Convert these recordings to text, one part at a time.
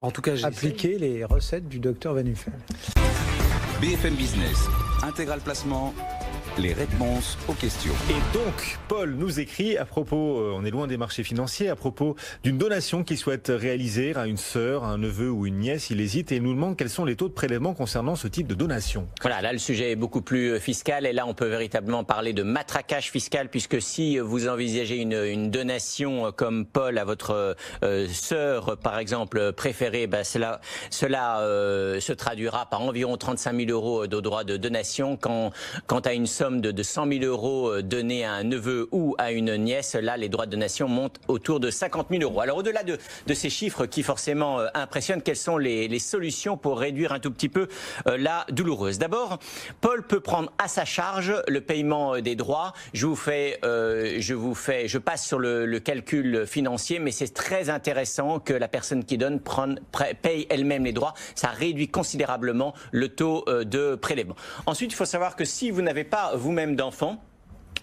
En tout cas, appliquer les recettes du docteur Van Nuffel. BFM Business, Intégral Placement, les réponses aux questions. Et donc, Paul nous écrit à propos, on est loin des marchés financiers, à propos d'une donation qu'il souhaite réaliser à une sœur, à un neveu ou une nièce. Il hésite et il nous demande quels sont les taux de prélèvement concernant ce type de donation. Voilà, là le sujet est beaucoup plus fiscal et là on peut véritablement parler de matraquage fiscal, puisque si vous envisagez une donation comme Paul à votre sœur par exemple préférée, cela se traduira par environ 35 000 euros de droits de donation. Quant à une somme de 100 000 euros donnée à un neveu ou à une nièce, là les droits de donation montent autour de 50 000 euros. Alors au-delà de ces chiffres qui forcément impressionnent, quelles sont les solutions pour réduire un tout petit peu la douloureuse? D'abord, Paul peut prendre à sa charge le paiement des droits. Je passe sur le calcul financier, mais c'est très intéressant que la personne qui donne paye elle-même les droits. Ça réduit considérablement le taux de prélèvement. Ensuite, il faut savoir que si vous n'avez pas vous-même d'enfants,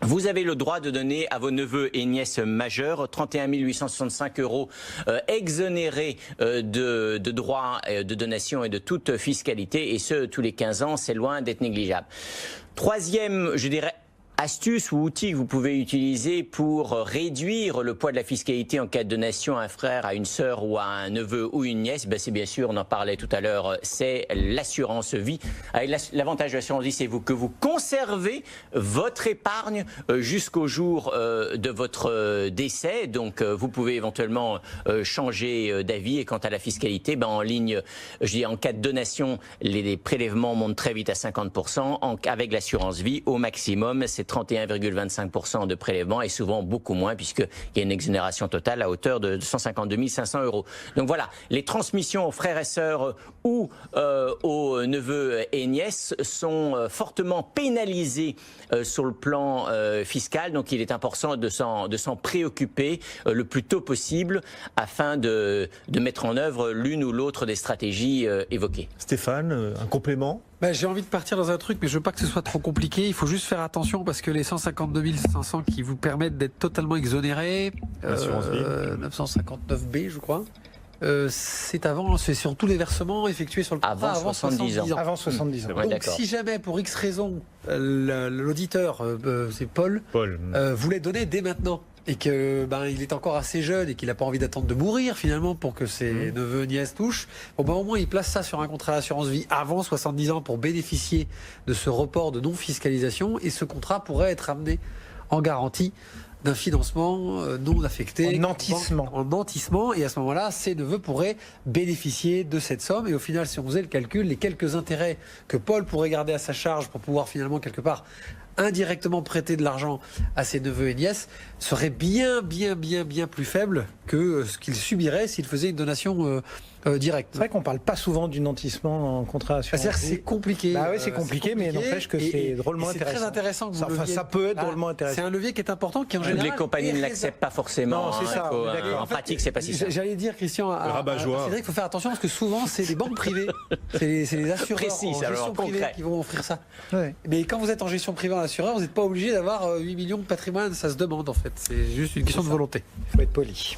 vous avez le droit de donner à vos neveux et nièces majeurs 31 865 euros exonérés de droits de donation et de toute fiscalité, et ce tous les 15 ans. C'est loin d'être négligeable. Troisième, je dirais, astuce ou outil que vous pouvez utiliser pour réduire le poids de la fiscalité en cas de donation à un frère, à une sœur ou à un neveu ou une nièce, c'est bien sûr, on en parlait tout à l'heure, c'est l'assurance vie. L'avantage de l'assurance vie, c'est que vous conservez votre épargne jusqu'au jour de votre décès. Donc vous pouvez éventuellement changer d'avis. Et quant à la fiscalité, en ligne, je dis en cas de donation, les prélèvements montent très vite à 50%. Avec l'assurance vie, au maximum, c'est 31,25% de prélèvement, et souvent beaucoup moins, puisqu'il y a une exonération totale à hauteur de 152 500 euros. Donc voilà, les transmissions aux frères et sœurs ou aux neveux et nièces sont fortement pénalisées sur le plan fiscal. Donc il est important de s'en préoccuper le plus tôt possible afin de mettre en œuvre l'une ou l'autre des stratégies évoquées. Stéphane, un complément? J'ai envie de partir dans un truc, mais je veux pas que ce soit trop compliqué. Il faut juste faire attention, parce que les 152 500 qui vous permettent d'être totalement exonérés, 959B je crois, c'est sur tous les versements effectués sur le contrat avant 70 ans. Avant 70 ans. Donc si jamais pour X raison l'auditeur, c'est Paul, voulait donner dès maintenant, et que il est encore assez jeune et qu'il n'a pas envie d'attendre de mourir finalement pour que ses neveux nièces touchent, au moins il place ça sur un contrat d'assurance vie avant 70 ans pour bénéficier de ce report de non-fiscalisation, et ce contrat pourrait être amené en garantie d'un financement non affecté, en nantissement, et à ce moment-là, ses neveux pourraient bénéficier de cette somme. Et au final, si on faisait le calcul, les quelques intérêts que Paul pourrait garder à sa charge pour pouvoir finalement quelque part indirectement prêter de l'argent à ses neveux et nièces seraient bien plus faibles que ce qu'il subirait s'il faisait une donation directe. C'est vrai qu'on parle pas souvent du nantissement en contrat d'assurance. C'est-à-dire que c'est compliqué. Oui, c'est compliqué, mais n'empêche que c'est drôlement intéressant. C'est très intéressant. Ça peut être drôlement intéressant. C'est un levier qui est important, qui en général... Les compagnies ne l'acceptent pas forcément. Non, c'est ça. En pratique, c'est pas si simple. J'allais dire, Christian, Cédric, il faut faire attention, parce que souvent, c'est les banques privées, c'est les assureurs en gestion privée qui vont offrir ça. Ouais. Mais quand vous êtes en gestion privée en assureur, vous n'êtes pas obligé d'avoir 8 millions de patrimoine. Ça se demande, en fait. C'est juste une question de volonté. Il faut être poli.